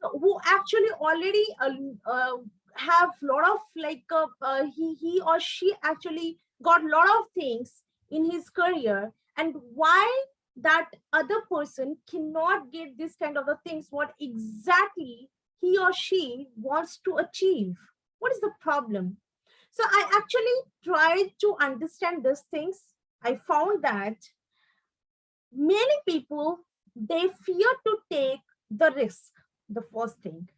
So who actually already have lot of like he or she actually got lot of things in his career, and why that other person cannot get this kind of the things what exactly he or she wants to achieve? What is the problem? So I actually tried to understand these things. I found that many people, they fear to take the risk. The first thing,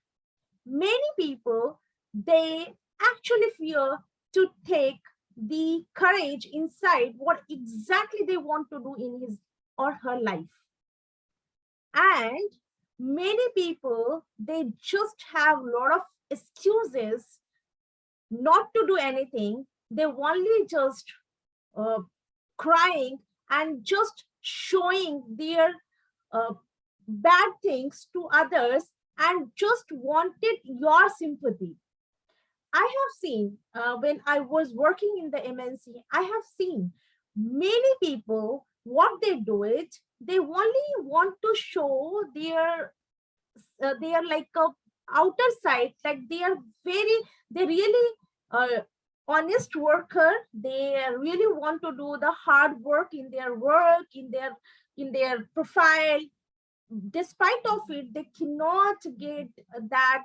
many people, they actually fear to take the courage inside what exactly they want to do in his or her life. And many people, they just have a lot of excuses not to do anything. They only just uh, crying and just showing their uh, bad things to others and just wanted your sympathy. I have seen when I was working in the MNC, I have seen many people, what they do it, they only want to show their like a outer side, like they are very, they really honest worker. They really want to do the hard work in their work, in their profile. Despite of it, they cannot get that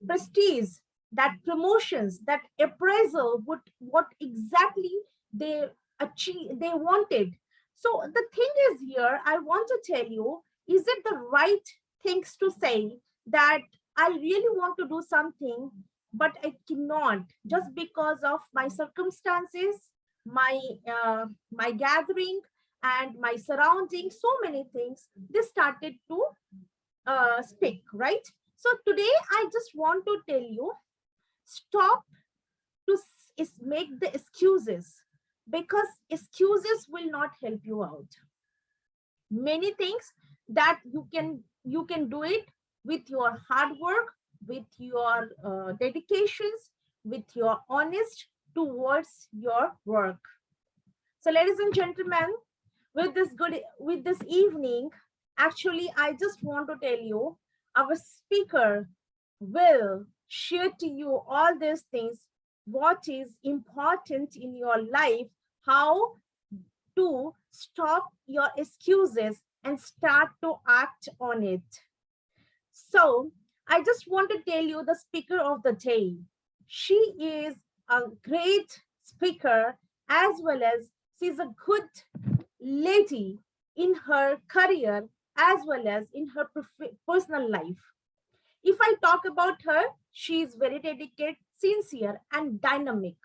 prestige, that promotions, that appraisal, what exactly they achieve, they wanted. So the thing is here, I want to tell you, is it the right things to say that I really want to do something, but I cannot just because of my circumstances, my my gathering, and my surroundings, so many things, they started to speak, right? So today I just want to tell you, stop to make the excuses, because excuses will not help you out. Many things that you can do it with your hard work, with your dedications, with your honest towards your work. So ladies and gentlemen, with this evening, actually I just want to tell you, our speaker will share to you all these things, what is important in your life, how to stop your excuses and start to act on it. So I just want to tell you the speaker of the day. She is a great speaker, as well as she's a good lady in her career as well as in her personal life. If I talk about her, she is very dedicated, sincere, and dynamic.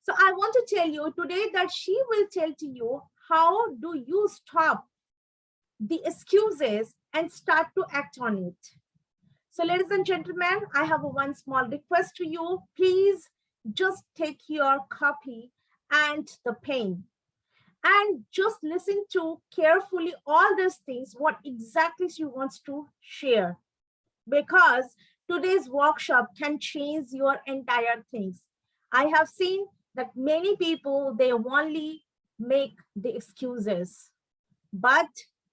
So I want to tell you today that she will tell to you how do you stop the excuses and start to act on it. So ladies and gentlemen, I have one small request to you. Please just take your copy and the pen and just listen to carefully all these things, what exactly she wants to share, because today's workshop can change your entire things. I have seen that many people, they only make the excuses, but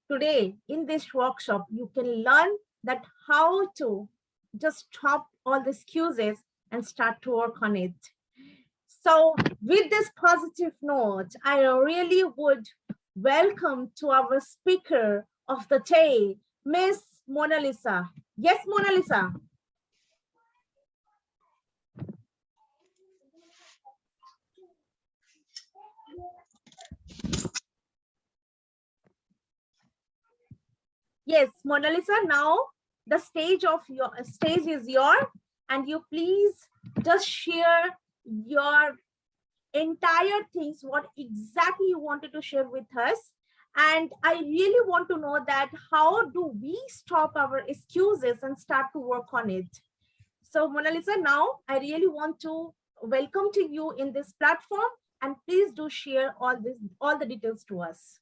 today in this workshop you can learn that how to just stop all the excuses and start to work on it. So with this positive note, I really would welcome to our speaker of the day, Miss Mona Lisa. Yes, Mona Lisa. Yes, Mona Lisa, now the stage is yours, and you please just share your entire things, what exactly you wanted to share with us. And I really want to know that how do we stop our excuses and start to work on it. So Mona Lisa, now I really want to welcome to you in this platform, and please do share all the details to us.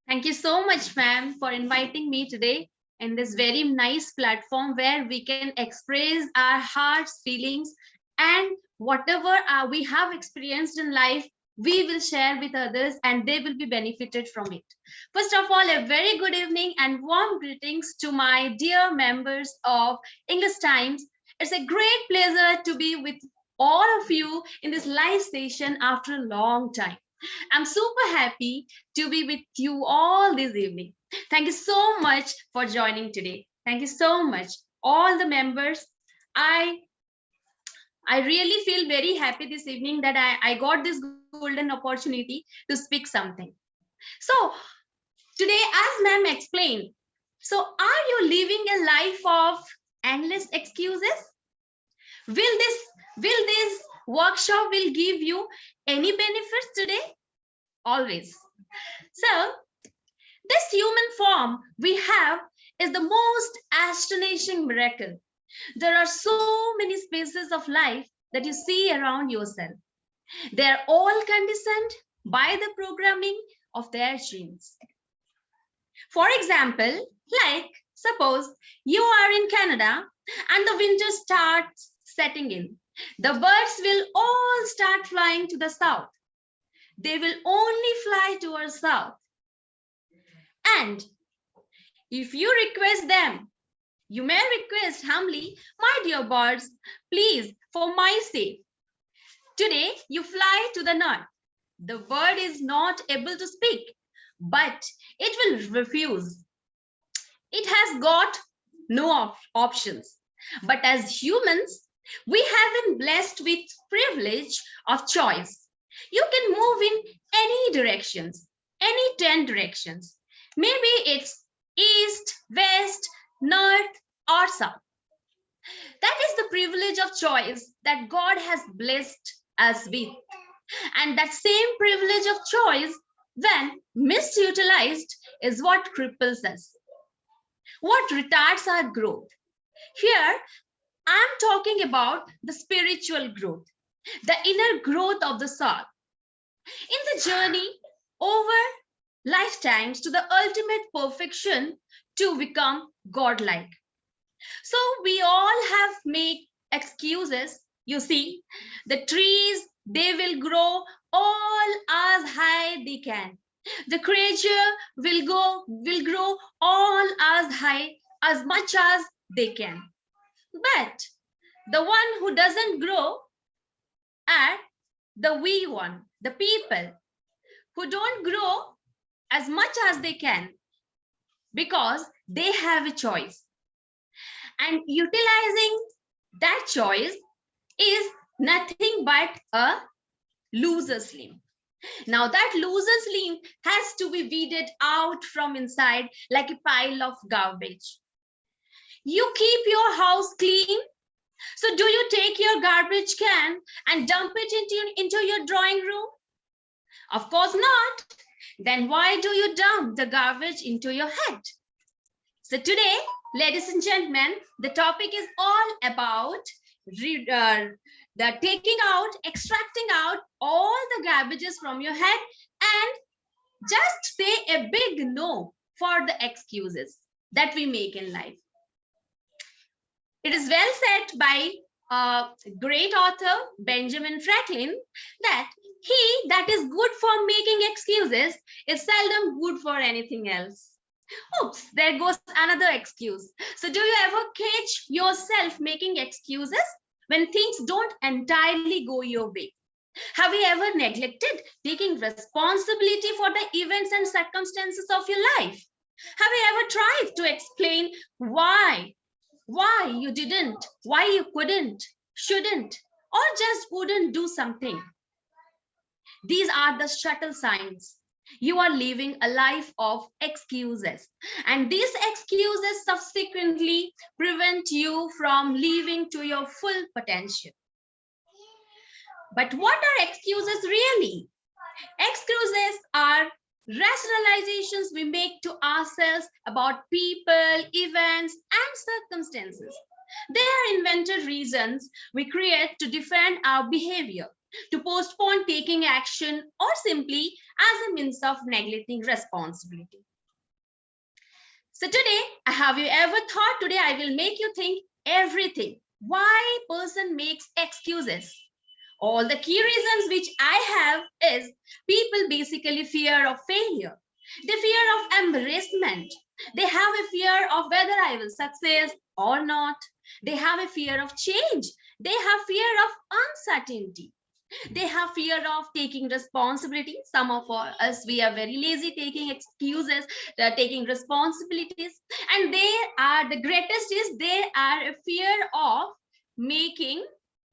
Thank you so much, ma'am, for inviting me today in this very nice platform where we can express our hearts, feelings, and whatever we have experienced in life. we will share with others and they will be benefited from it. First of all, a very good evening and warm greetings to my dear members of English Times. It's a great pleasure to be with all of you in this live session after a long time. I'm super happy to be with you all this evening. Thank you so much for joining today. Thank you so much, all the members. I I really feel very happy this evening that I got this golden opportunity to speak something. So today, as ma'am explained, so are you living a life of endless excuses? Will this workshop will give you any benefits today? Always. So this human form we have is the most astonishing miracle. There are so many spaces of life that you see around yourself. They are all conditioned by the programming of their genes. For example, like suppose you are in Canada and the winter starts setting in. The birds will all start flying to the south. They will only fly towards south. And if you request them, you may request humbly, my dear birds, please, for my sake, today you fly to the north. The bird is not able to speak, but it will refuse. It has got no options. But as humans, we have been blessed with privilege of choice. You can move in any directions, any 10 directions. Maybe it's east, west, north, or south. That is the privilege of choice that God has blessed us with. And that same privilege of choice, when misutilized, is what cripples us, what retards our growth. Here, I'm talking about the spiritual growth, the inner growth of the soul. In the journey over lifetimes to the ultimate perfection to become godlike. So we all have made excuses. You see, the trees, they will grow all as high they can. The creature will grow all as high as much as they can. But the one who doesn't grow are the we one, the people who don't grow as much as they can because they have a choice. And utilizing that choice is nothing but a loser's limb. Now that loser's limb has to be weeded out from inside like a pile of garbage. You keep your house clean. So do you take your garbage can and dump it into your drawing room? Of course not. Then why do you dump the garbage into your head? So today, ladies and gentlemen, the topic is all about the taking out, extracting out all the garbages from your head and just say a big no for the excuses that we make in life. It is well said by great author Benjamin Franklin that he that is good for making excuses is seldom good for anything else. Oops, there goes another excuse. So do you ever catch yourself making excuses when things don't entirely go your way? Have you ever neglected taking responsibility for the events and circumstances of your life? Have you ever tried to explain why you didn't, why you couldn't, shouldn't, or just wouldn't do something? These are the subtle signs. You are living a life of excuses, and these excuses subsequently prevent you from living to your full potential. But what are excuses really? Excuses are rationalizations we make to ourselves about people, events, and circumstances. They are invented reasons we create to defend our behavior, to postpone taking action, or simply as a means of neglecting responsibility. So today, have you ever thought today I will make you think everything? Why person makes excuses? All the key reasons which I have is people basically fear of failure. They fear of embarrassment. They have a fear of whether I will succeed or not. They have a fear of change. They have fear of uncertainty. They have fear of taking responsibility. Some of us, we are very lazy taking excuses, taking responsibilities. And they are, the greatest is they are a fear of making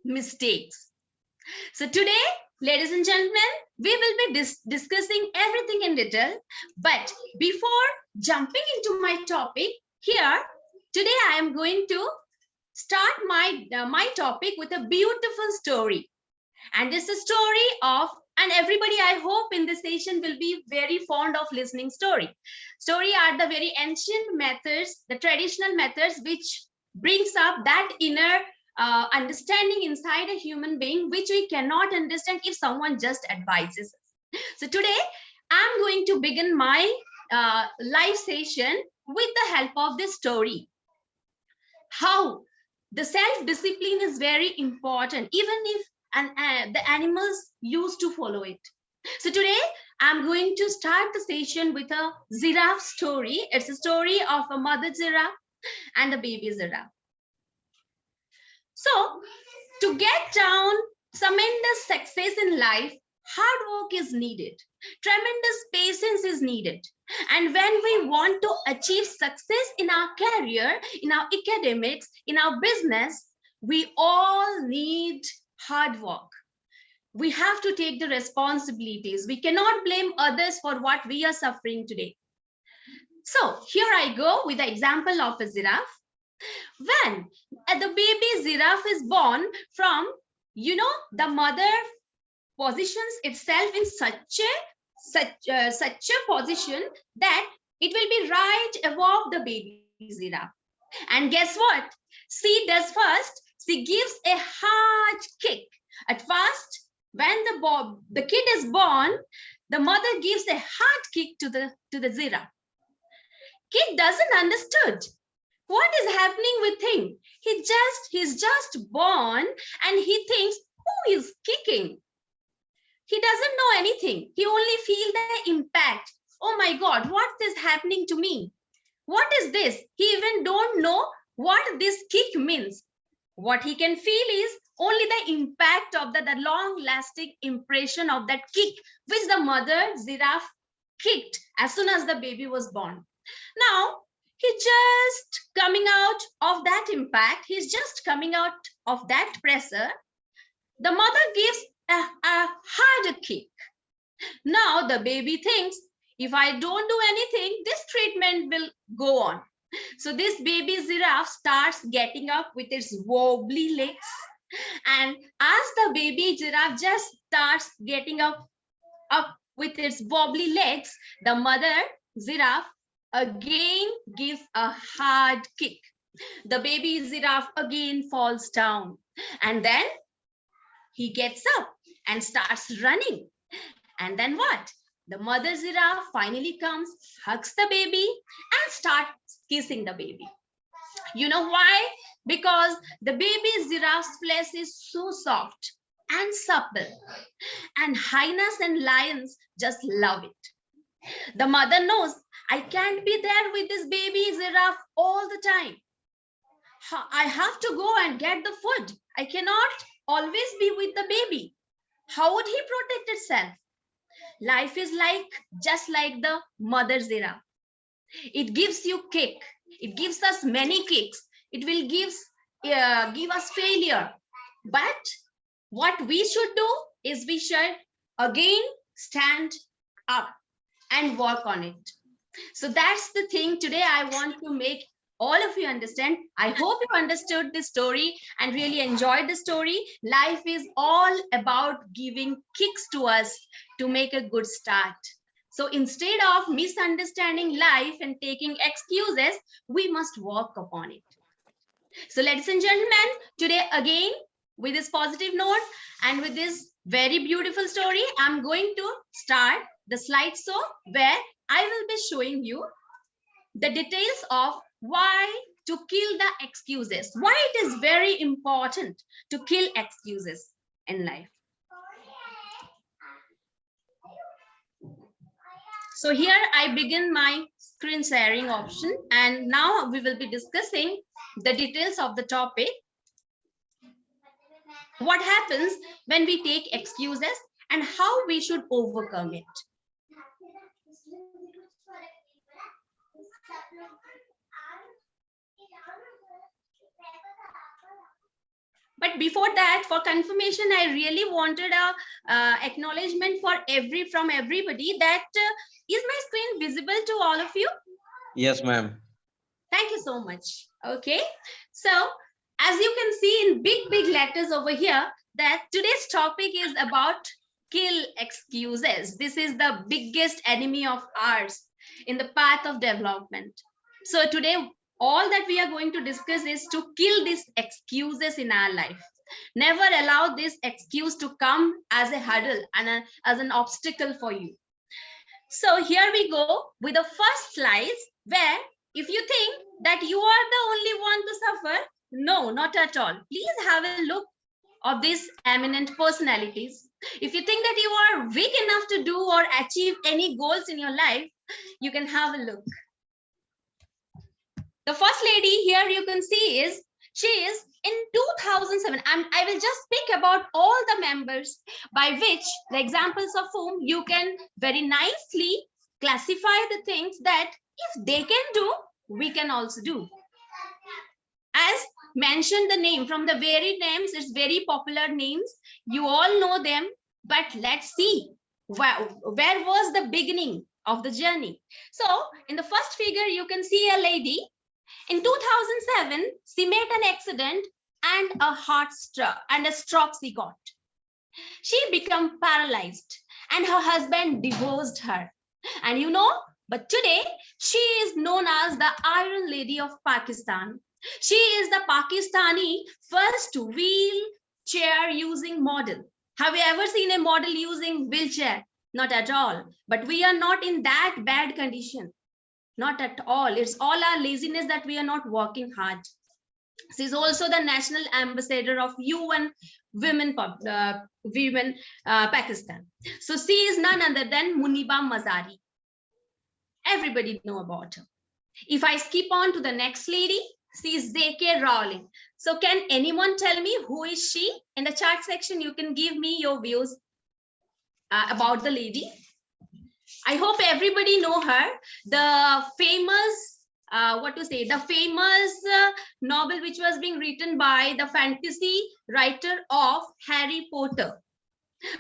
mistakes. So today, ladies and gentlemen, we will be discussing everything in detail. But before jumping into my topic here, today I am going to start my topic with a beautiful story. And this is a story of, and everybody I hope in this session will be very fond of listening story are the very ancient methods, the traditional methods which brings up that inner understanding inside a human being which we cannot understand if someone just advises us. So today I'm going to begin my live session with the help of this story. How the self-discipline is very important, even if the animals used to follow it. So today I'm going to start the session with a giraffe story. It's a story of a mother giraffe and a baby giraffe. So to get down tremendous success in life, hard work is needed. Tremendous patience is needed. And when we want to achieve success in our career, in our academics, in our business, we all need hard work. We have to take the responsibilities. We cannot blame others for what we are suffering today. So here I go with the example of a giraffe. When the baby giraffe is born from, the mother positions itself in such a position that it will be right above the baby giraffe. And guess what? She does first. She gives a hard kick. At first, when the kid is born, the mother gives a hard kick to the giraffe. Kid doesn't understood what is happening with him. He's just born and he thinks, who is kicking? He doesn't know anything. He only feels the impact. Oh my God, what is happening to me? What is this? He even don't know what this kick means. What he can feel is only the impact of the long-lasting impression of that kick, which the mother giraffe kicked as soon as the baby was born. Now, he's just coming out of that impact. He's just coming out of that pressure. The mother gives a harder kick. Now the baby thinks, if I don't do anything, this treatment will go on. So this baby giraffe starts getting up with its wobbly legs. And as the baby giraffe just starts getting up with its wobbly legs, the mother giraffe again gives a hard kick. The baby giraffe again falls down. And then he gets up and starts running. And then what? The mother giraffe finally comes, hugs the baby, and starts kissing the baby. You know why? Because the baby giraffe's flesh is so soft and supple, and hyenas and lions just love it. The mother knows, I can't be there with this baby giraffe all the time. I have to go and get the food. I cannot always be with the baby. How would he protect itself? Life is just like the mother giraffe. It gives you kick. It gives us many kicks. It will give us failure. But what we should do is we should again stand up and work on it. So that's the thing today I want to make all of you understand. I hope you understood this story and really enjoyed the story. Life is all about giving kicks to us to make a good start. So instead of misunderstanding life and taking excuses, we must work upon it. So ladies and gentlemen, today again with this positive note and with this very beautiful story, I'm going to start the slideshow where I will be showing you the details of why to kill the excuses, why it is very important to kill excuses in life. So here I begin my screen sharing option, and now we will be discussing the details of the topic. What happens when we take excuses and how we should overcome it. But before that, for confirmation, I really wanted a acknowledgement from everybody that is my screen visible to all of you? Yes, ma'am. Thank you so much. Okay, so as you can see in big letters over here, that today's topic is about kill excuses. This is the biggest enemy of ours in the path of development. So today, all that we are going to discuss is to kill these excuses in our life. Never allow this excuse to come as a hurdle and as an obstacle for you. So here we go with the first slice, where if you think that you are the only one to suffer, no, not at all. Please have a look of these eminent personalities. If you think that you are weak enough to do or achieve any goals in your life, you can have a look. The first lady here you can see is, she is in 2007. I will just speak about all the members, by which the examples of whom you can very nicely classify the things that if they can do, we can also do. As mentioned, the name from the very names, it's very popular names. You all know them, but let's see where was the beginning of the journey. So in the first figure, you can see a lady. In 2007, she made an accident and a stroke she got. She became paralyzed and her husband divorced her. And you know, but today she is known as the Iron Lady of Pakistan. She is the Pakistani first wheelchair using model. Have you ever seen a model using wheelchair? Not at all. But we are not in that bad condition. Not at all. It's all our laziness that we are not working hard. She's also the national ambassador of UN Women Pakistan. So she is none other than Muniba Mazari. Everybody know about her. If I skip on to the next lady, she is J.K. Rowling. So can anyone tell me who is she? In the chat section, you can give me your views about the lady. I hope everybody know her. The famous, the famous novel which was being written by the fantasy writer of Harry Potter.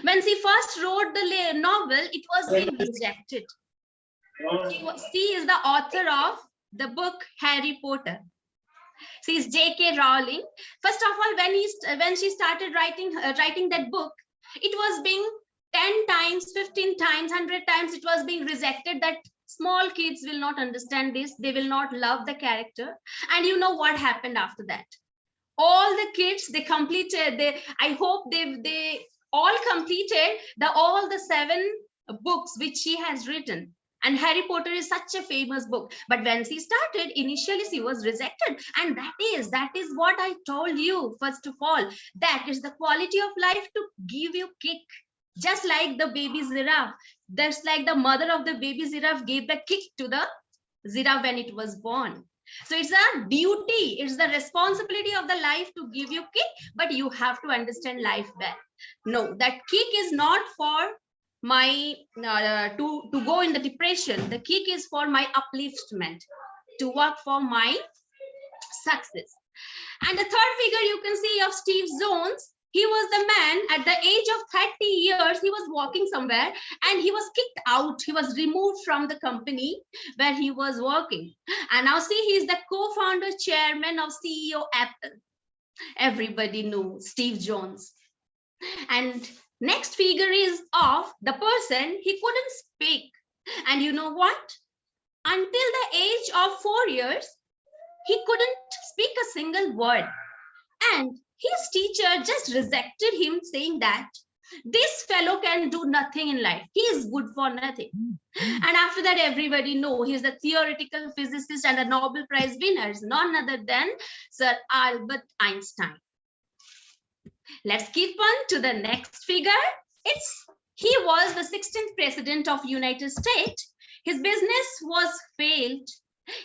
When she first wrote the novel, it was being rejected. She is the author of the book Harry Potter. She is J.K. Rowling. First of all, when she started writing that book, it was being 10 times, 15 times, 100 times, it was being rejected that small kids will not understand this. They will not love the character. And you know what happened after that? All the kids, they completed, I hope they all completed all the 7 books which she has written. And Harry Potter is such a famous book. But when she started, initially she was rejected. And that is what I told you, first of all. That is the quality of life to give you kick. Just like the baby giraffe. That's like the mother of the baby giraffe gave the kick to the giraffe when it was born. So it's a duty. It's the responsibility of the life to give you kick. But you have to understand life well. No, that kick is not for my to go in the depression. The kick is for my upliftment, to work for my success. And the third figure you can see of Steve Jones. He was the man at the age of 30 years. He was walking somewhere and he was kicked out. He was removed from the company where he was working. And now see, he is the co-founder, chairman of CEO Apple. Everybody knows Steve Jones. And next figure is of the person, he couldn't speak. And you know what? Until the age of 4 years, he couldn't speak a single word. And his teacher just rejected him, saying that this fellow can do nothing in life. He is good for nothing. And after that, everybody know he's the theoretical physicist and a Nobel Prize winner, none other than Sir Albert Einstein. Let's keep on to the next figure. He was the 16th president of United States. His business was failed.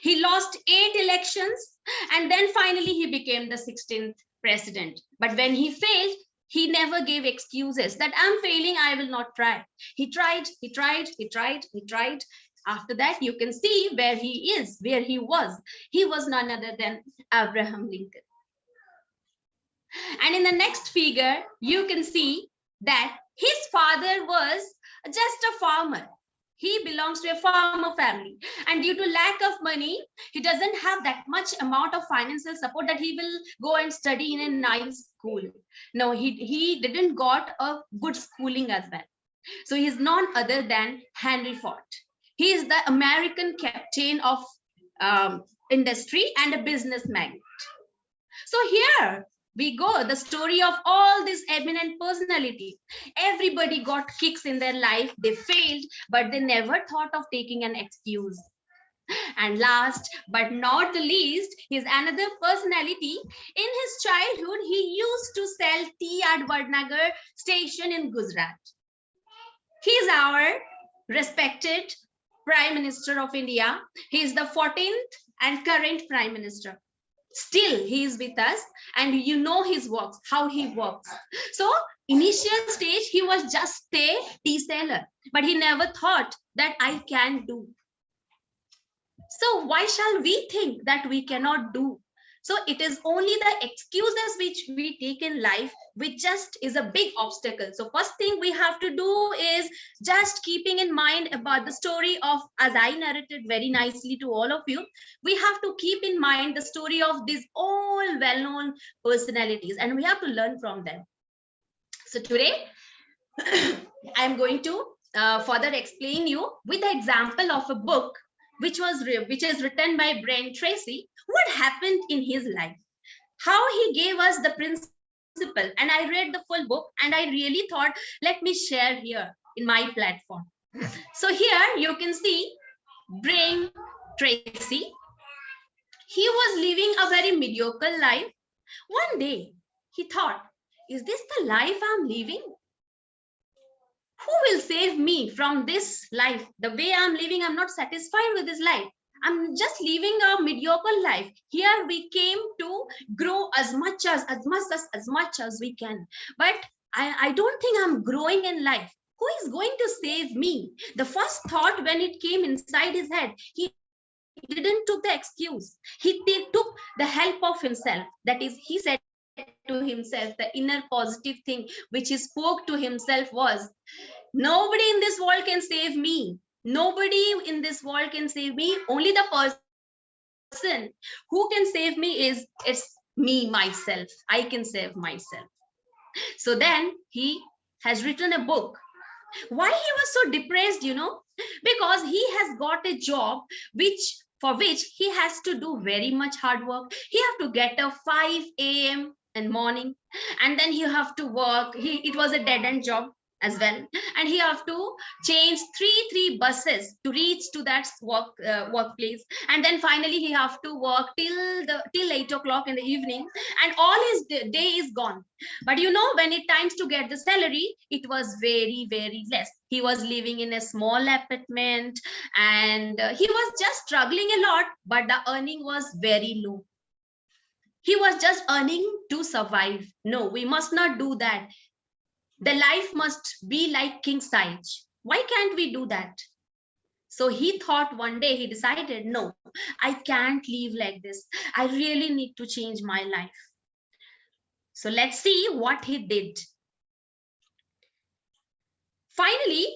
He lost 8 elections, and then finally he became the 16th president. But when he failed, he never gave excuses that I'm failing, I will not try. He tried, he tried, he tried, he tried. After that, you can see where he is, where he was. He was none other than Abraham Lincoln. And in the next figure, you can see that his father was just a farmer. He belongs to a farmer family. And due to lack of money, he doesn't have that much amount of financial support that he will go and study in a nice school. No, he didn't got a good schooling as well. So he's none other than Henry Ford. He is the American captain of industry and a business magnate. So here we go, the story of all this eminent personality. Everybody got kicks in their life. They failed, but they never thought of taking an excuse. And last but not the least, he's another personality. In his childhood, he used to sell tea at Vadnagar station in Gujarat. He's our respected Prime Minister of India. He is the 14th and current Prime Minister. Still, he is with us, and you know his works, how he works. So, initial stage, he was just a tea seller, but he never thought that I can do. So, why shall we think that we cannot do? So, it is only the excuses which we take in life, which just is a big obstacle. So, first thing we have to do is just keeping in mind about the story of, as I narrated very nicely to all of you, we have to keep in mind the story of these all well-known personalities, and we have to learn from them. So, today, I'm going to further explain you with the example of a book which is written by Brian Tracy, what happened in his life, how he gave us the principle. And I read the full book, and I really thought, let me share here in my platform. So here you can see Brian Tracy. He was living a very mediocre life. One day he thought, is this the life I'm living? Who will save me from this life? The way I'm living, I'm not satisfied with this life. I'm just living a mediocre life. Here we came to grow as much as we can. But I don't think I'm growing in life. Who is going to save me? The first thought when it came inside his head, he didn't took the excuse. He took the help of himself. That is, he said to himself, the inner positive thing which he spoke to himself was, nobody in this world can save me. Nobody in this world can save me. Only the person who can save me it's me, myself. I can save myself. So then he has written a book. Why he was so depressed, because he has got a job for which he has to do very much hard work. He have to get up 5 a.m. in morning, and then he have to work. It was a dead end job as well, and he have to change three buses to reach to that workplace, and then finally he have to work till 8 o'clock in the evening, and all his day is gone. But when it times to get the salary, it was very, very less. He was living in a small apartment, and he was just struggling a lot, but the earning was very low. He was just earning to survive. No, we must not do that. The life must be like king size. Why can't we do that? So he thought one day, he decided, no, I can't live like this. I really need to change my life. So let's see what he did. Finally,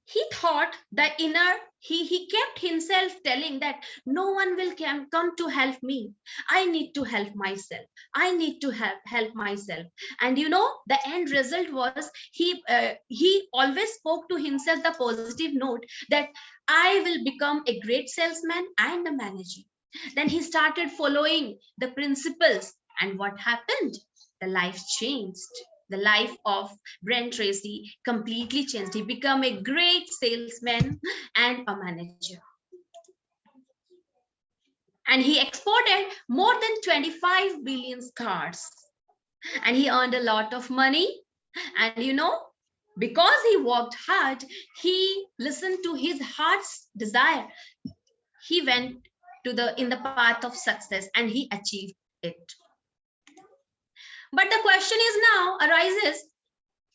he thought the inner, he kept himself telling that no one will come to help me. I need to help myself. I need to help myself. And the end result was he always spoke to himself the positive note that I will become a great salesman and a manager. Then he started following the principles, and what happened? The life changed. The life of Brent Tracy completely changed. He became a great salesman and a manager. And he exported more than 25 billion cards. And he earned a lot of money. And Because he worked hard, he listened to his heart's desire. He went to the in the path of success and he achieved it. But the question is now arises,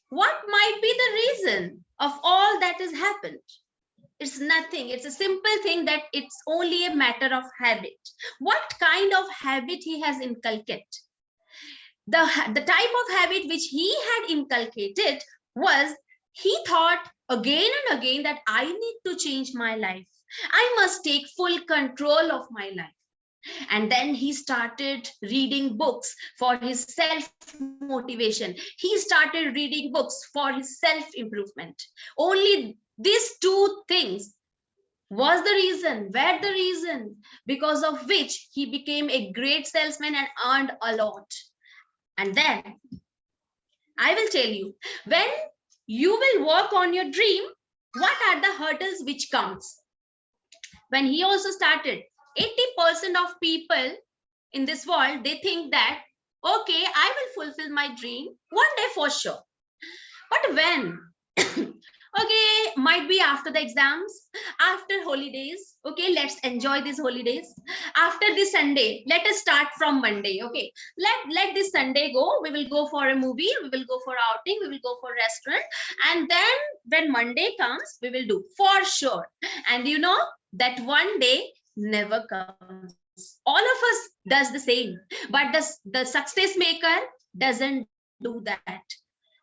what might be the reason of all that has happened? It's nothing. It's a simple thing that it's only a matter of habit. What kind of habit he has inculcated? The type of habit which he had inculcated was, he thought again and again that I need to change my life. I must take full control of my life. And then he started reading books for his self motivation. He started reading books for his self improvement. Only these two things was the reason, were the reason because of which he became a great salesman and earned a lot. And then I will tell you, when you will work on your dream, what are the hurdles which comes? When he also started, 80% of people in this world, they think that, okay, I will fulfill my dream one day for sure. But when? Okay, might be after the exams, after holidays. Okay, let's enjoy these holidays. After this Sunday, let us start from Monday. Okay, let this Sunday go. We will go for a movie. We will go for outing. We will go for restaurant. And then when Monday comes, we will do for sure. And you know that one day never comes. All of us does the same, but the success maker doesn't do that.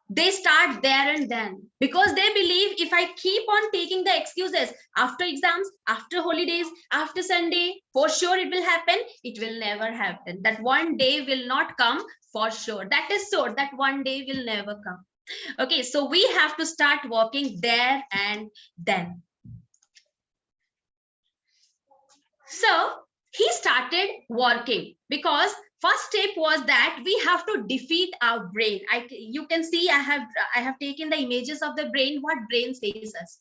They start there and then because they believe, if I keep on taking the excuses after exams, after holidays, after Sunday, for sure it will happen. It will never happen. That one day will not come for sure. That is so. That one day will never come. Okay, so we have to start working there and then. So he started working because first step was that we have to defeat our brain. You can see I have taken the images of the brain. What brain says us?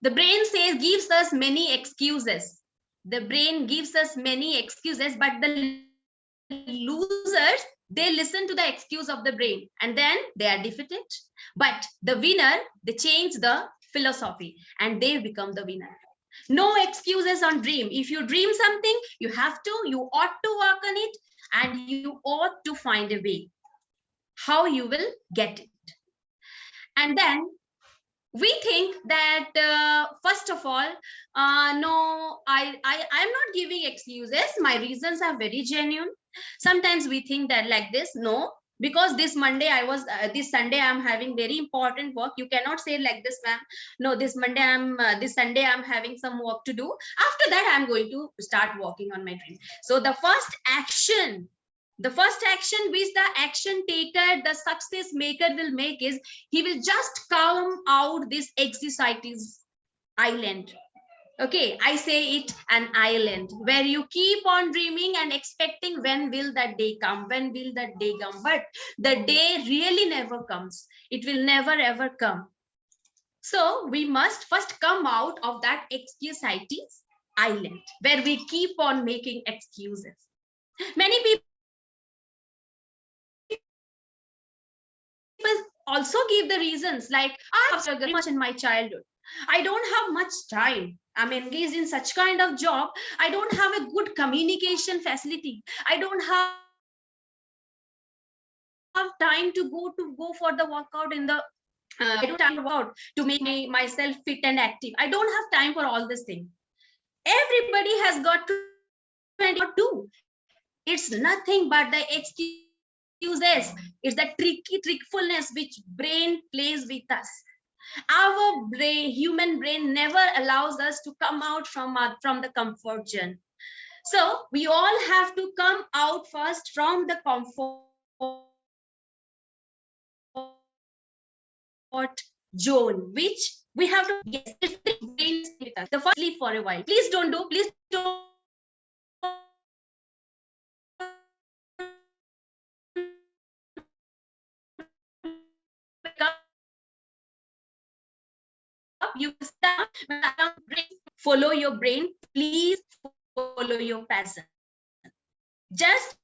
The brain says, gives us many excuses. The brain gives us many excuses, but the losers, they listen to the excuse of the brain and then they are defeated. But the winner, they change the philosophy and they become the winner. No excuses on dream. If you dream something, you ought to work on it, and you ought to find a way how you will get it. And then we think that first of all, no, I'm not giving excuses. My reasons are very genuine. Sometimes we think that like this, no, because this Sunday I'm having very important work. You cannot say like this, ma'am. No, this Sunday I'm having some work to do. After that, I'm going to start working on my dream. So the first action which the action taker, the success maker will make is, he will just come out this exercises island. Okay, I say it an island where you keep on dreaming and expecting when will that day come, when will that day come, but the day really never comes. It will never ever come. So we must first come out of that excusitis island where we keep on making excuses. Many people also give the reasons like, I have struggled much in my childhood. I don't have much time. I'm engaged in such kind of job. I don't have a good communication facility. I don't have time to go for the workout in the I don't have time for workout to make myself fit and active. I don't have time for all this thing. Everybody has got 24/2. It's nothing but the excuses. It's the trickfulness which brain plays with us. Our human brain never allows us to come out from the comfort zone. So we all have to come out first from the comfort zone, which we have to, yes, it's the brain with us. The first sleep for a while. Please don't wake up. You will sit down when the alarm rings. Follow your brain. Please follow your passion. Just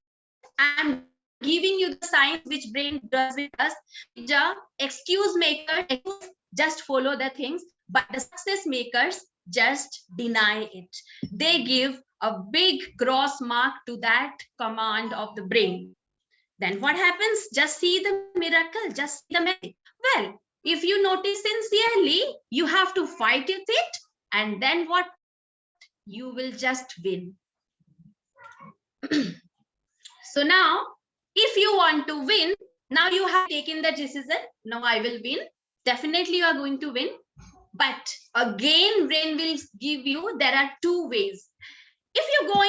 I'm doing giving you the signs which brain does with us. The excuse makers just follow the things, but the success makers just deny it. They give a big cross mark to that command of the brain. Then what happens? Just see the miracle, just see the magic. Well, if you notice sincerely, you have to fight with it, and then what? You will just win. So now, if you want to win, now you have taken the decision. Now I will win. Definitely you are going to win. But again, brain will give you, there are two ways. If you go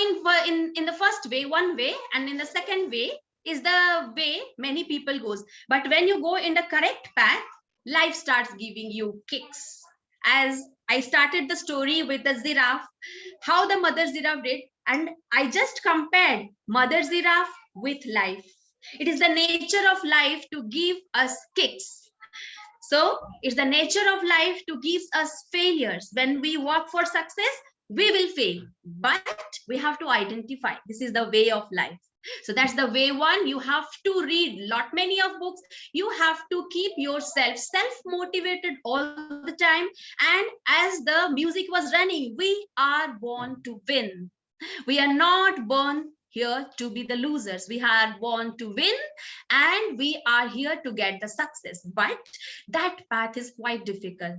in the first way, one way, and in the second way is the way many people goes. But when you go in the correct path, life starts giving you kicks. As I started the story with the giraffe, how the mother giraffe did, and I just compared mother giraffe with life. It is the nature of life to give us kicks. So it's the nature of life to give us failures. When we work for success, we will fail, but we have to identify this is the way of life. So that's the way one. You have to read lot many of books. You have to keep yourself self motivated all the time. And as the music was running, we are born to win. We are not born here to be the losers. We are born to win, and we are here to get the success. But that path is quite difficult.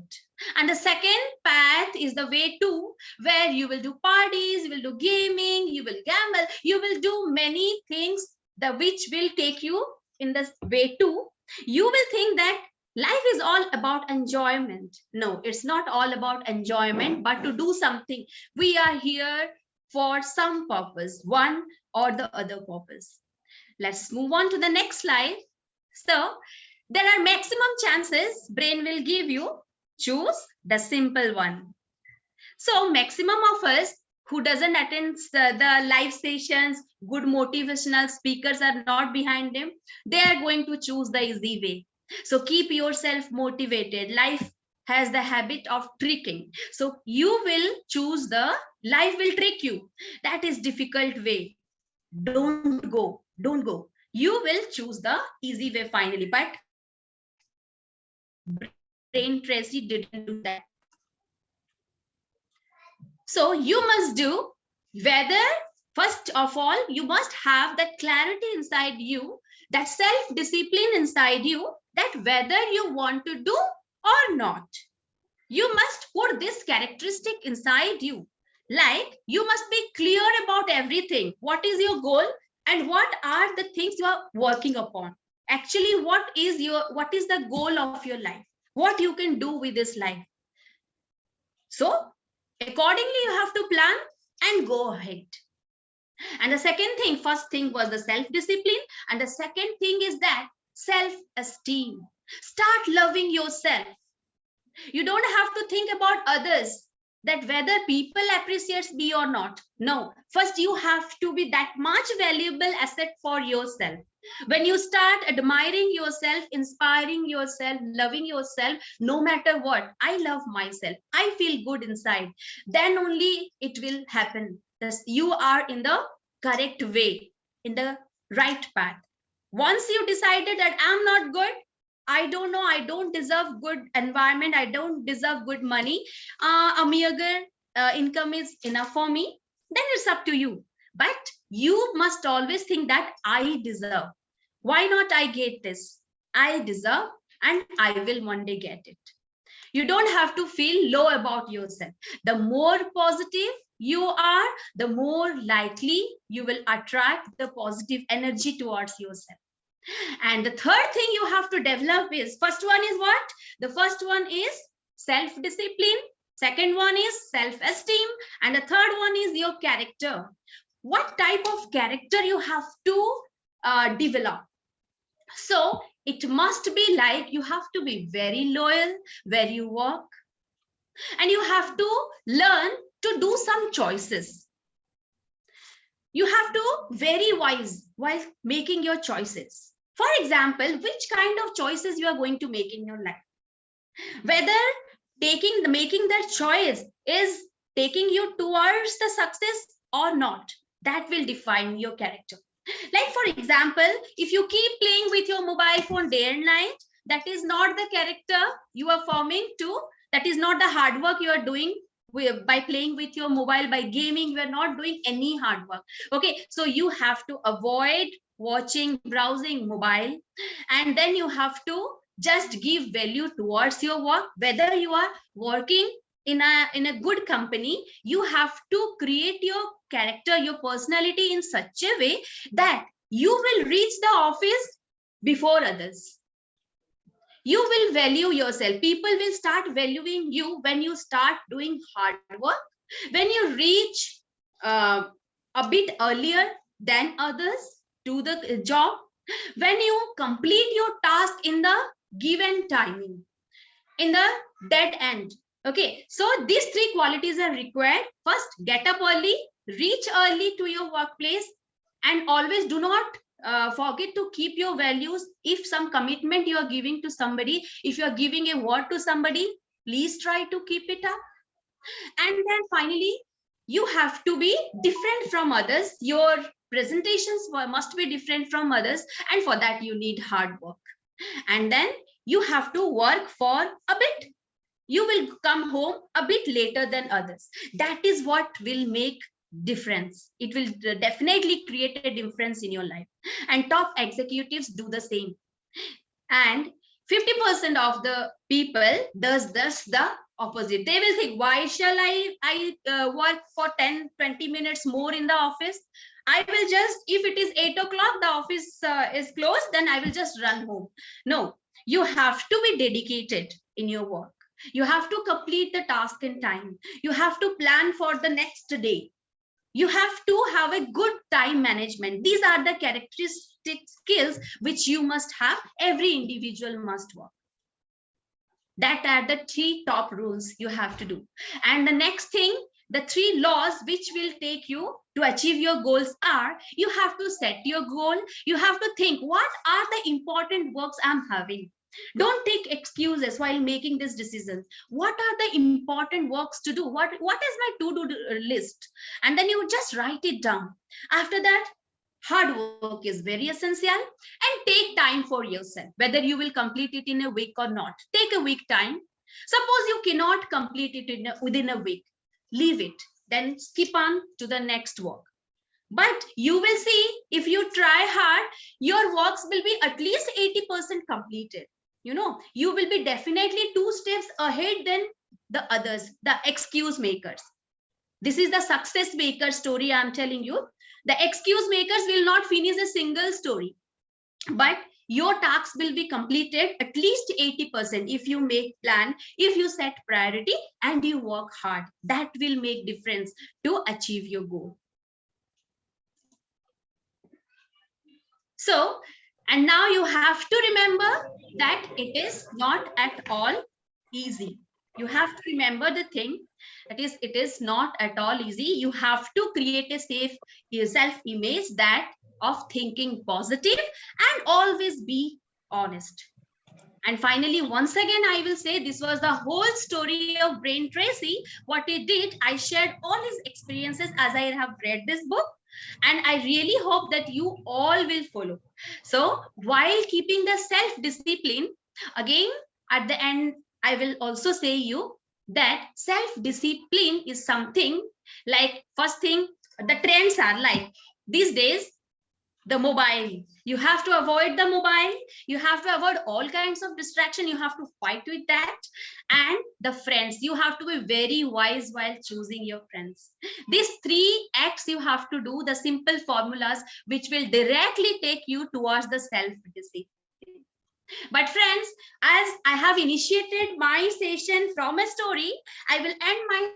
And the second path is the way two, where you will do parties, you will do gaming, you will gamble, you will do many things the which will take you in the way two. You will think that life is all about enjoyment. No, it's not all about enjoyment, but to do something. We are here for some purpose, one or the other purpose. Let's move on to the next slide. So there are maximum chances brain will give you. Choose the simple one. So maximum of us who doesn't attend the live sessions, good motivational speakers are not behind them. They are going to choose the easy way. So keep yourself motivated. Life has the habit of tricking. So you will choose the life will trick you. That is difficult way. Don't go. Don't go. You will choose the easy way finally. But brain Tracy didn't do that. So you must do whether, first of all, you must have that clarity inside you, that self-discipline inside you, that whether you want to do or not. You must put this characteristic inside you. Like you must be clear about everything. What is your goal and what are the things you are working upon? Actually, what is the goal of your life? What you can do with this life? So accordingly, you have to plan and go ahead. And the second thing, first thing was the self-discipline. And the second thing is that self-esteem. Start loving yourself. You don't have to think about others, that whether people appreciates me or not. No, first you have to be that much valuable asset for yourself. When you start admiring yourself, inspiring yourself, loving yourself, no matter what, I love myself, I feel good inside, then only it will happen. Thus, you are in the correct way, in the right path. Once you decided that I'm not good, I don't know, I don't deserve good environment, I don't deserve good money, a meager income is enough for me, then it's up to you. But you must always think that I deserve. Why not I get this? I deserve and I will one day get it. You don't have to feel low about yourself. The more positive you are, the more likely you will attract the positive energy towards yourself. And the third thing you have to develop is, first one is what? The first one is self-discipline. Second one is self-esteem. And the third one is your character. What type of character you have to develop? So it must be like you have to be very loyal where you work. And you have to learn to do some choices. You have to very wise while making your choices. For example, which kind of choices you are going to make in your life? Whether making that choice is taking you towards the success or not, that will define your character. Like for example, if you keep playing with your mobile phone day and night, that is not the character you are forming to. That is not the hard work you are doing by playing with your mobile, by gaming. You are not doing any hard work. Okay, so you have to avoid watching, browsing mobile, and then you have to just give value towards your work. Whether you are working in a good company, you have to create your character, your personality in such a way that you will reach the office before others. You will value yourself. People will start valuing you when you start doing hard work, when you reach uh, a bit earlier than others to the job, when you complete your task in the given timing, in the dead end. Okay, so these three qualities are required. First, get up early, reach early to your workplace, and always do not forget to keep your values. If some commitment you are giving to somebody, if you are giving a word to somebody, please try to keep it up. And then finally, you have to be different from others. Your presentations must be different from others, and for that you need hard work. And then you have to work for a bit. You will come home a bit later than others. That is what will make difference. It will definitely create a difference in your life. And top executives do the same. And 50% of the people does the opposite. They will think, why shall I work for 10-20 minutes more in the office? I will just, if it is 8 o'clock, the office is closed, then I will just run home. No, you have to be dedicated in your work. You have to complete the task in time. You have to plan for the next day. You have to have a good time management. These are the characteristic skills which you must have. Every individual must work. That are the three top rules you have to do. And the next thing, the three laws which will take you to achieve your goals are: you have to set your goal. You have to think, what are the important works I'm having? Don't take excuses while making this decision. What are the important works to do? What is my to-do list? And then you just write it down. After that, hard work is very essential, and take time for yourself. Whether you will complete it in a week or not, take a week time. Suppose you cannot complete it within a week, leave it, then skip on to the next work. But you will see, if you try hard, your works will be at least 80% completed. You will be definitely 2 steps ahead than the others, the excuse makers. This is the success maker story I'm telling you. The excuse makers will not finish a single story, but your tasks will be completed at least 80% if you make plan, if you set priority, and you work hard. That will make difference to achieve your goal. So, and now you have to remember that it is not at all easy. You have to remember the thing, that is, it is not at all easy. You have to create a safe self-image that of thinking positive and always be honest. And finally, once again, I will say this was the whole story of Brain Tracy. What he did, I shared all his experiences as I have read this book, and I really hope that you all will follow. So while keeping the self-discipline, again, at the end, I will also say you that self-discipline is something like, first thing, the trends are like these days, the mobile. You have to avoid the mobile. You have to avoid all kinds of distraction. You have to fight with that. And the friends, you have to be very wise while choosing your friends. These 3 acts you have to do, the simple formulas which will directly take you towards the self-discipline. But friends, as I have initiated my session from a story, I will end my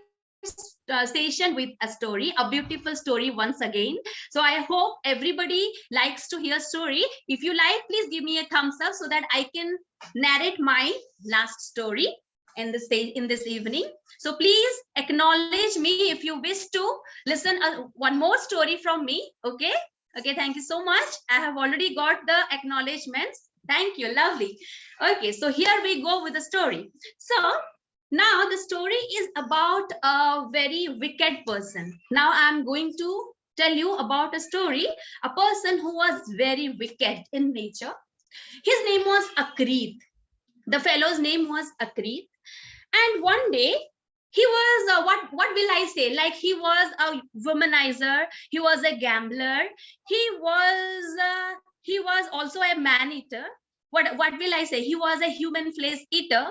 session with a story, a beautiful story once again. So I hope everybody likes to hear story. If you like, please give me a thumbs up so that I can narrate my last story in this evening. So please acknowledge me if you wish to listen one more story from me. Okay. Thank you so much. I have already got the acknowledgements. Thank you. Lovely. Okay, so here we go with the story. So now the story is about a very wicked person. Now I'm going to tell you about a story, a person who was very wicked in nature. His name was Akrit. The fellow's name was Akrit. And one day he was what will I say, like he was a womanizer, he was a gambler, he was also a man eater. What will I say, he was a human flesh eater.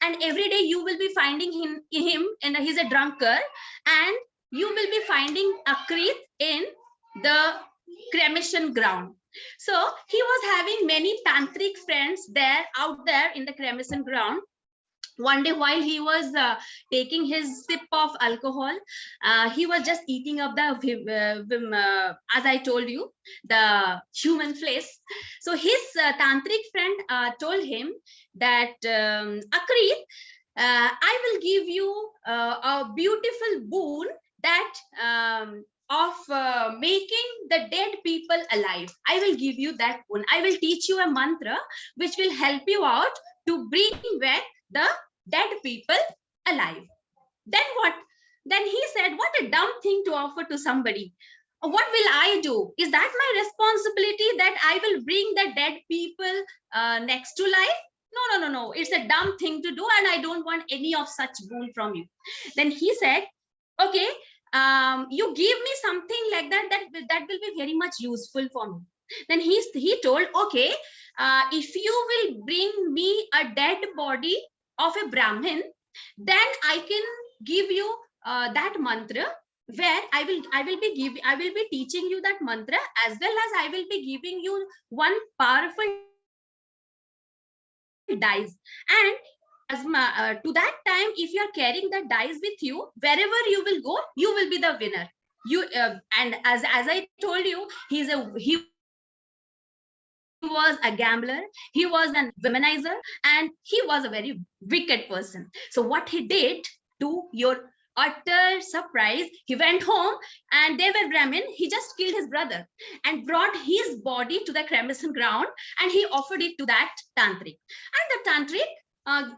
And every day you will be finding him and he's a drunkard. And you will be finding Akrit in the cremation ground. So he was having many tantric friends there, out there in the cremation ground. One day while he was taking his sip of alcohol, he was just eating up the as I told you, the human flesh. So his tantric friend told him that, Akrit, I will give you a beautiful boon, that of making the dead people alive. I will give you that boon. I will teach you a mantra which will help you out to bring back the dead people alive. Then what? Then he said, what a dumb thing to offer to somebody. What will I do? Is that my responsibility, that I will bring the dead people next to life? No, no, no, no. It's a dumb thing to do, and I don't want any of such boon from you. Then he said, okay, you give me something like that will be very much useful for me. Then he told, okay, if you will bring me a dead body of a Brahmin, then I can give you that mantra, where I will be teaching you that mantra, as well as I will be giving you one powerful dice. And to that time, if you are carrying the dice with you, wherever you will go, you will be the winner. You and as I told you, he was a gambler, he was an womanizer, and he was a very wicked person. So what he did, to your utter surprise, he went home, and they were Brahmin. He just killed his brother and brought his body to the cremation ground, and he offered it to that tantric. And the tantric,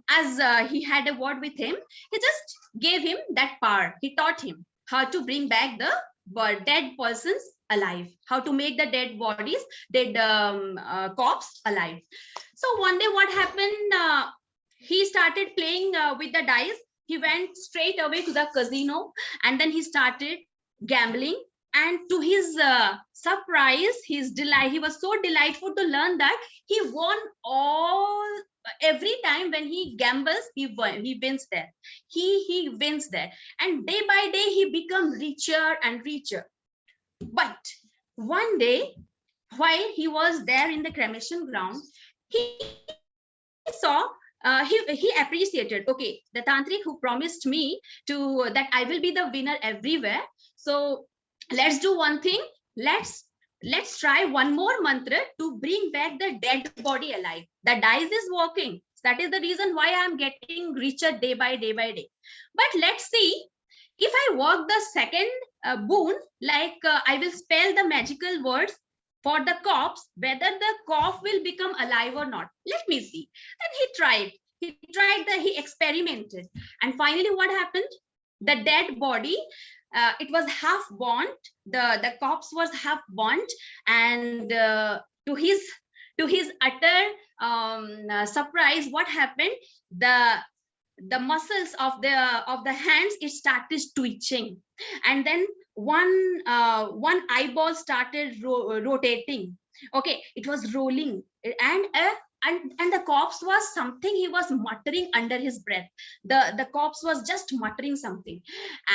as he had a word with him, he just gave him that power. He taught him how to bring back the dead persons alive, how to make the dead bodies, dead corpse alive. So one day what happened, he started playing with the dice. He went straight away to the casino, and then he started gambling. And to his surprise, his delight, he was so delightful to learn that he won all. Every time when he gambles, he wins there. He wins there, and day by day he become richer and richer. But one day, while he was there in the cremation ground, he saw, he appreciated, okay, the tantric who promised me to that I will be the winner everywhere. So let's do one thing. Let's try one more mantra to bring back the dead body alive. The dice is working. That is the reason why I'm getting richer day by day by day. But let's see, if I work the second boon, like I will spell the magical words for the corpse, whether the corpse will become alive or not. Let me see. Then he experimented. And finally what happened? The dead body, it was half burnt. The corpse was half burnt. And to his utter surprise, what happened? The muscles of the hands, it started twitching, and then one eyeball started rotating. Okay, it was rolling, and the corpse was something, he was muttering under his breath. The corpse was just muttering something,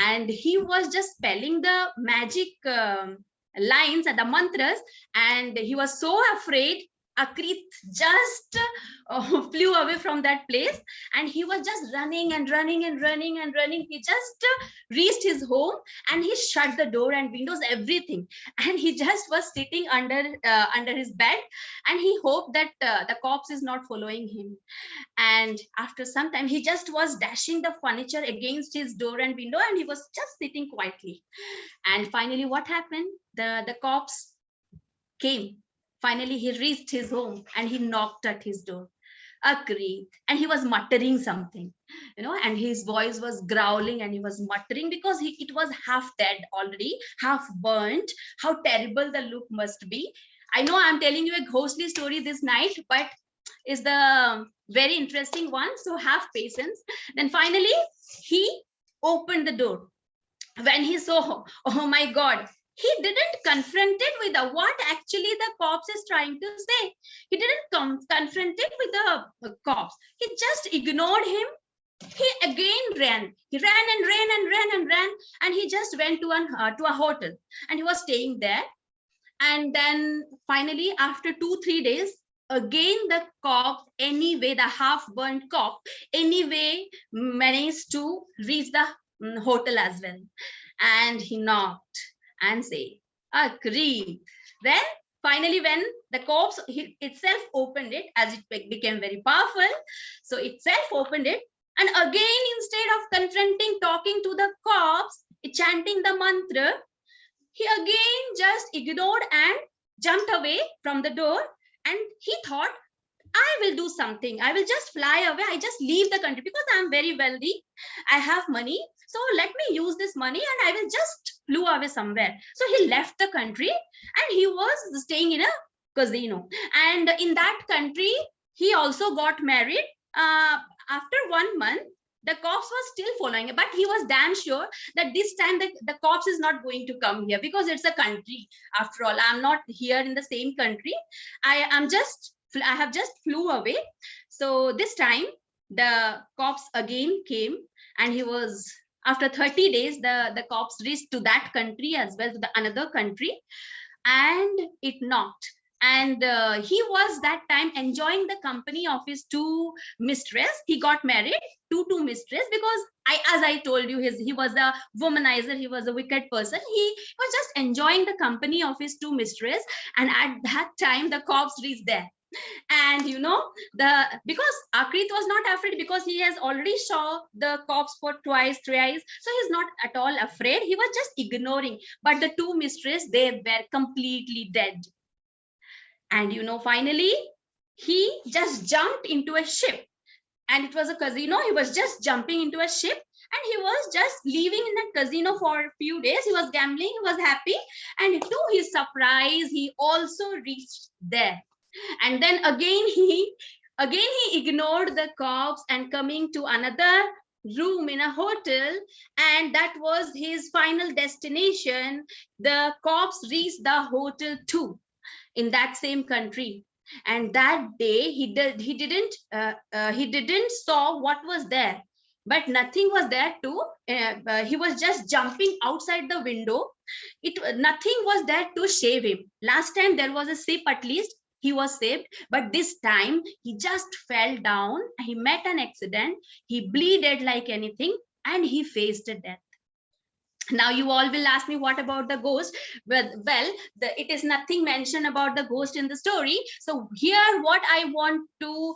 and he was just spelling the magic lines and the mantras. And he was so afraid. Akrit just flew away from that place, and he was just running and running and running and running. He just reached his home, and he shut the door and windows, everything, and he just was sitting under his bed, and he hoped that the corpse is not following him. And after some time, he just was dashing the furniture against his door and window, and he was just sitting quietly. And finally what happened? The corpse came. Finally he reached his home, and he knocked at his door. Agreed. And he was muttering something, and his voice was growling and he was muttering because it was half dead already, half burnt. How terrible the look must be. I know I'm telling you a ghostly story this night, but is the very interesting one. So have patience. Then finally, he opened the door. When he saw, oh my God, he didn't confront it with the what actually the cops is trying to say. He didn't confront it with the cops. He just ignored him. He again ran. He ran and ran and ran and ran, and he just went to a hotel, and he was staying there. And then finally, after 2 3 days, again the cop, anyway, the half burnt cop, anyway managed to reach the hotel as well. And he knocked and say, agreed. Then finally, when the cops itself opened it, as it became very powerful, so itself opened it, and again, instead of confronting, talking to the cops, chanting the mantra, he again just ignored and jumped away from the door. And he thought, I will do something. I will just fly away. I just leave the country because I'm very wealthy. I have money. So let me use this money and I will just flew away somewhere. So he left the country and he was staying in a casino. And in that country, he also got married. After 1 month, the cops was still following, but he was damn sure that this time the cops is not going to come here because it's a country. After all, I'm not here in the same country. I have just flew away. So this time the cops again came, and he was, after 30 days, the cops reached to that country as well, to the another country, and it knocked. And he was that time enjoying the company of his two mistress. He got married to two mistress because as I told you, he was a womanizer, he was a wicked person. He was just enjoying the company of his two mistress, and at that time the cops reached there. And the because Akrit was not afraid, because he has already saw the cops for twice thrice, so he's not at all afraid. He was just ignoring. But the two mistress, they were completely dead. And finally he just jumped into a ship, and it was a casino. He was just jumping into a ship, and he was just living in that casino for a few days. He was gambling, he was happy, and to his surprise, he also reached there. And then again he ignored the cops and coming to another room in a hotel, and that was his final destination. The cops reached the hotel too, in that same country. And that day he didn't saw what was there, but nothing was there too. He was just jumping outside the window. Nothing was there to save him. Last time there was a ship, at least he was saved, but this time he just fell down. He met an accident, he bleeded like anything, and he faced death. Now you all will ask me, what about the ghost? Well, it is nothing mentioned about the ghost in the story. So here what I want to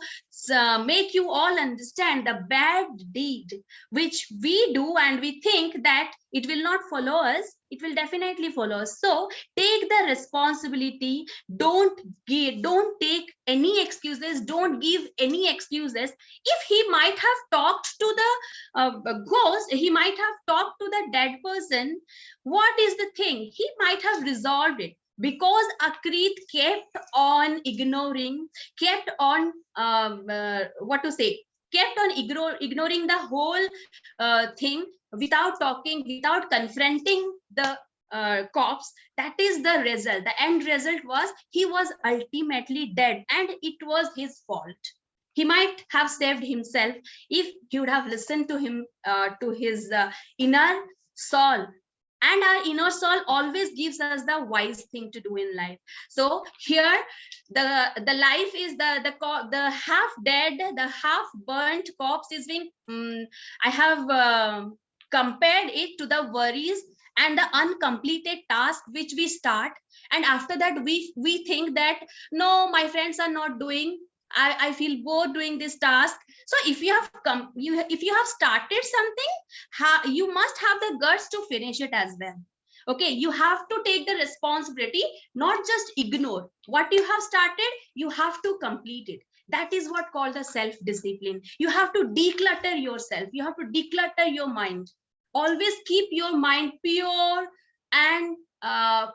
make you all understand, the bad deed which we do and we think that it will not follow us, it will definitely follow us. So take the responsibility. Don't take any excuses. Don't give any excuses. If he might have talked to the ghost, he might have talked to the dead person, what is the thing? He might have resolved it, because Akrit kept on ignoring, kept on kept on ignoring the whole thing, without talking, without confronting the cops. That is the result. The end result was he was ultimately dead, and it was his fault. He might have saved himself if he would have listened to him, to his inner soul. And our inner soul always gives us the wise thing to do in life. So here the life is the half dead, the half burnt corpse is being I have compared it to the worries and the uncompleted task which we start, and after that we think that no, my friends are not doing, I feel bored doing this task. So if you have if you have started something, you must have the guts to finish it as well. Okay, you have to take the responsibility, not just ignore what you have started. You have to complete it. That is what called the self discipline. You have to declutter yourself, you have to declutter your mind. Always keep your mind pure and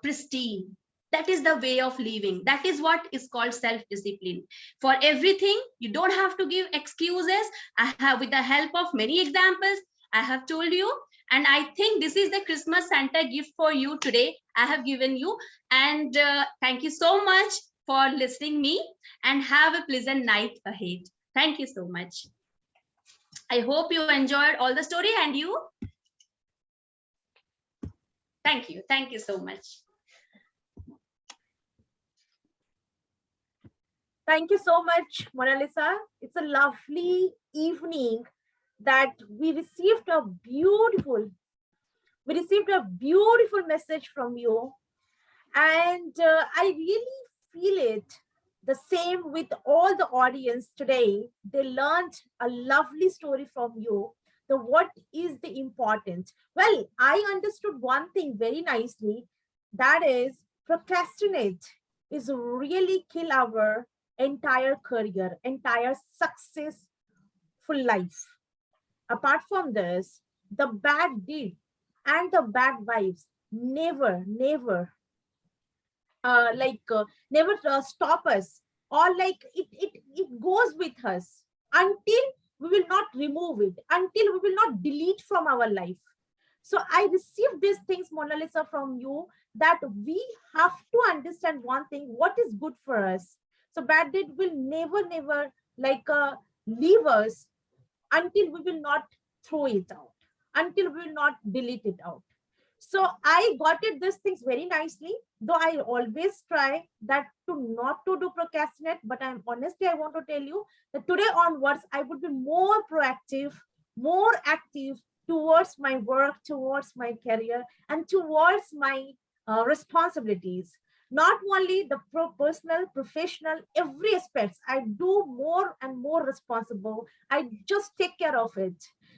pristine. That is the way of living. That is what is called self discipline. For everything you don't have to give excuses. I have, with the help of many examples, I have told you, and I think this is the Christmas Santa gift for you today I have given you. And thank you so much for listening me, and have a pleasant night ahead. Thank you so much. I hope you enjoyed all the story, and you. Thank you. Thank you so much. Thank you so much, Mona Lisa. It's a lovely evening that we received a beautiful message from you. And I really feel it the same with all the audience today. They learned a lovely story from you. The what is the importance? Well, I understood one thing very nicely. That is, procrastinate is really kill our entire career, entire successful life. Apart from this, the bad deed and the bad vibes never stop us, or like it goes with us until we will not remove it, until we will not delete from our life. So I received these things, Mona Lisa, from you, that we have to understand one thing: what is good for us. So bad deed will never leave us until we will not throw it out, until we will not delete it out. So I got it these things very nicely, though I always try that to not to do procrastinate. But I'm honestly, I want to tell you that today onwards, I would be more proactive, more active towards my work, towards my career, and towards my responsibilities. Not only the personal, professional, every aspects, I do more and more responsible. I just take care of it.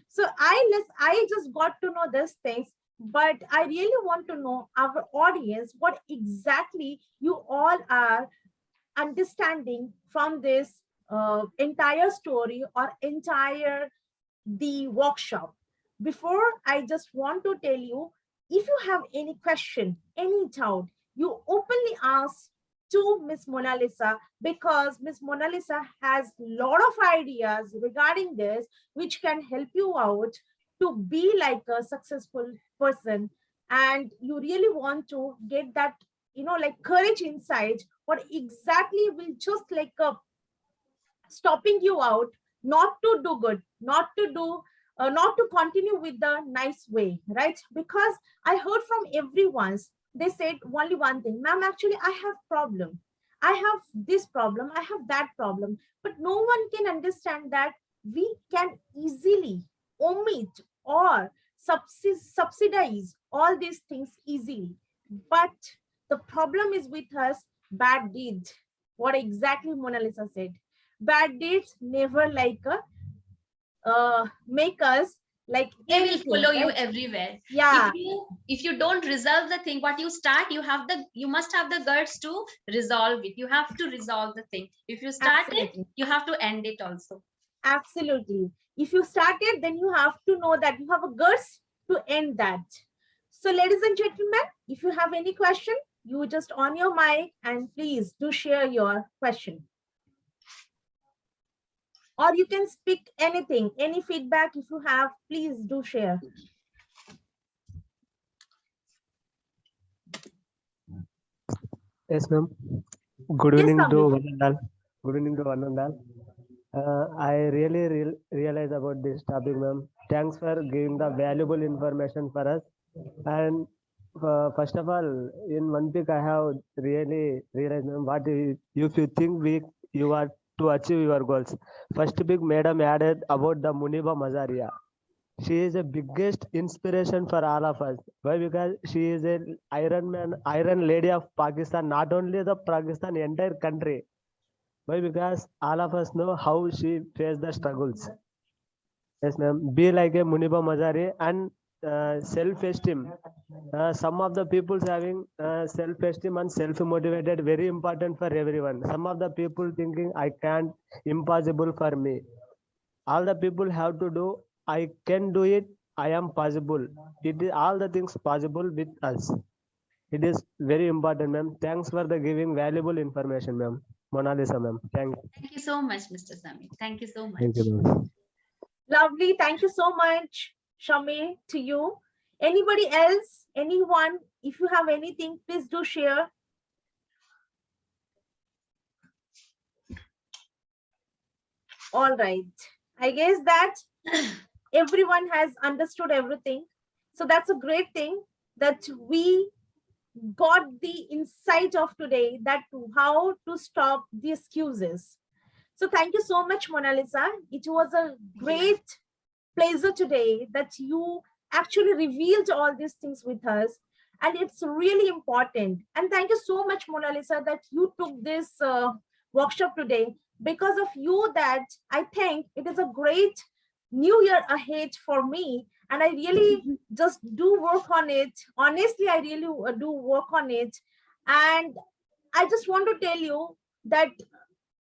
So I just got to know these things, but I really want to know our audience what exactly you all are understanding from this entire story or entire the workshop. Before, I just want to tell you, if you have any question, any doubt, you openly ask to Miss Mona Lisa, because Miss Mona Lisa has a lot of ideas regarding this, which can help you out to be like a successful person. And you really want to get that, like courage inside, what exactly will just like stopping you out, not to do good, not to continue with the nice way, right? Because I heard from everyone's, they said only one thing: ma'am, actually I have problem, I have this problem, I have that problem. But no one can understand that we can easily omit or subsidize all these things easily. But the problem is with us, bad deeds. What exactly Mona Lisa said: bad deeds never make us like They will anything, follow you right? everywhere. Yeah, If you don't resolve the thing what you start, you must have the guts to resolve it. You have to resolve the thing. If you start it, absolutely. you have to end it also. Absolutely. If you started, then you have to know that you have a guts to end that. So, ladies and gentlemen, if you have any question, you just on your mic and please do share your question. Or you can speak anything, any feedback if you have, please do share. Yes, ma'am. Good Yes, evening to Sabir. one and all. Good evening to one and all. I really realize about this topic, ma'am. Thanks for giving the valuable information for us. And first of all, in one week, I have really realized, ma'am, what if you think you are to achieve your goals. First week, madam added about the Muniba Mazaria. She is the biggest inspiration for all of us. Why? Because she is an Iron Man, Iron Lady of Pakistan. Not only the Pakistan, entire country. Why? Because all of us know how she faced the struggles. Yes, ma'am. Be like a Muniba Mazari and self-esteem. Some of the people's having self-esteem and self-motivated very important for everyone. Some of the people thinking I can't, impossible for me. All the people have to do, I can do it, I am possible. It is all the things possible with us. It is very important, ma'am. Thanks for the giving valuable information, ma'am. Mona Lisa, ma'am. Thank you so much, Mr. Sami. Thank you so Thank you, much. ma'am. Lovely. Thank you so much, Shami, to you. Anybody else? Anyone? If you have anything, please do share. All right. I guess that everyone has understood everything. So that's a great thing that we got the insight of today, that how to stop the excuses. So thank you so much, Mona Lisa. It was a great pleasure today that you actually revealed all these things with us. And it's really important. And thank you so much, Mona Lisa, that you took this workshop today. Because of you, that I think it is a great new year ahead for me. And I really just do work on it. Honestly, I really do work on it. And I just want to tell you that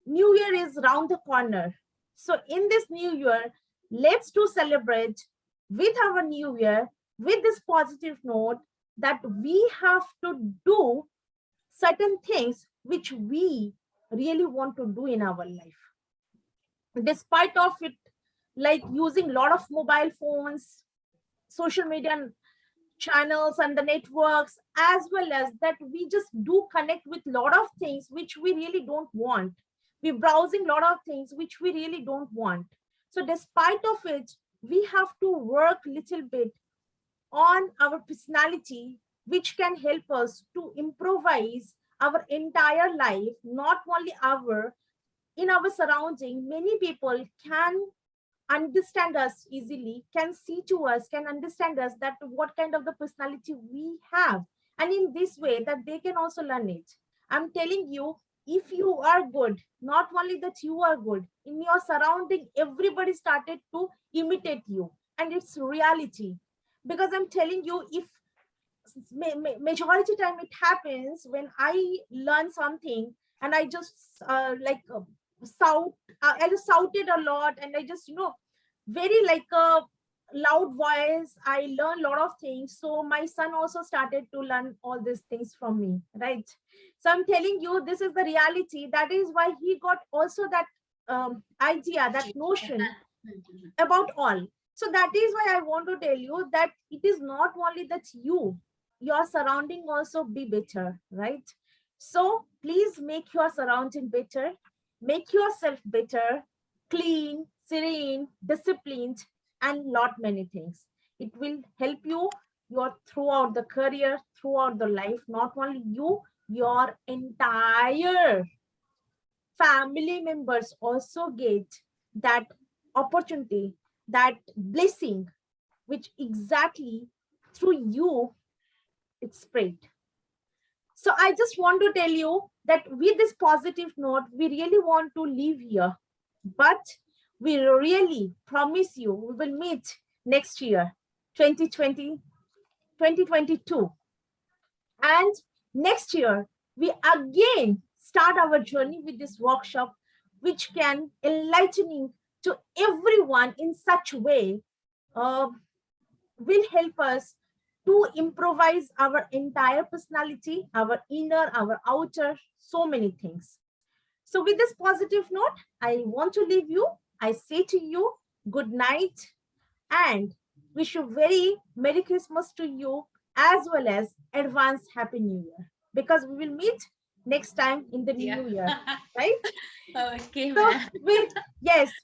New Year is round the corner. So in this new year, let's do celebrate with our new year with this positive note that we have to do certain things which we really want to do in our life. Despite of it, like using a lot of mobile phones, social media channels and the networks, as well as that we just do connect with a lot of things which we really don't want. We're browsing a lot of things which we really don't want. So despite of it, we have to work little bit on our personality, which can help us to improvise our entire life, not only our, in our surrounding. Many people can understand us easily, can see to us, can understand us, that what kind of the personality we have, and in this way that they can also learn it. I'm telling you, if you are good, not only that you are good, in your surrounding everybody started to imitate you, and it's reality. Because I'm telling you, if majority time it happens when I learn something and I just shout, I just shouted a lot, and I just very like a loud voice, I learn a lot of things. So my son also started to learn all these things from me, right? So I'm telling you, this is the reality. That is why he got also that idea, that notion about all. So that is why I want to tell you that it is not only that your surrounding also be better, right? So please make your surrounding better, make yourself better, clean, serene, disciplined, and lot many things. It will help you your throughout the career, throughout the life. Not only you, your entire family members also get that opportunity, that blessing, which exactly through you it's spread. So I just want to tell you that with this positive note, we really want to live here, but we really promise you we will meet next year, 2020, 2022. And next year, we again start our journey with this workshop, which can enlightening to everyone in such way, uh, will help us to improvise our entire personality, our inner, our outer, so many things. So with this positive note, I want to leave you. I say to you, good night, and wish you very Merry Christmas to you, as well as advance Happy New Year, because we will meet next time in the new year, right? Okay, So ma'am.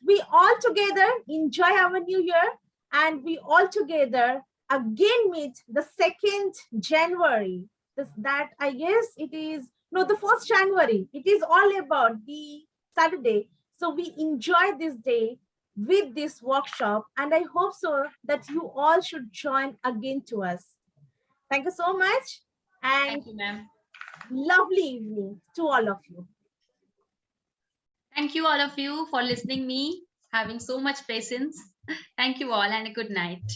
we all together enjoy our new year, and we all together again meet the 2nd January. That I guess it is, no, the 1st January. It is all about the Saturday. So we enjoy this day with this workshop, and I hope so that you all should join again to us. Thank you so much, and Thank you, ma'am. lovely evening to all of you. Thank you all of you for listening me, having so much patience. Thank you all and a good night.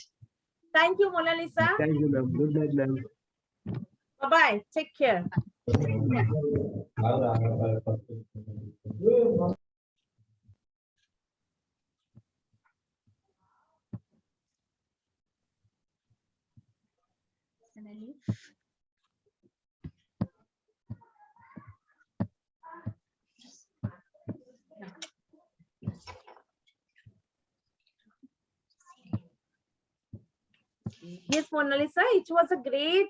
Thank you, Mona Lisa. Thank you, ma'am. Good night, ma'am. Bye-bye. Take care. Yes, Mona Lisa, it was a great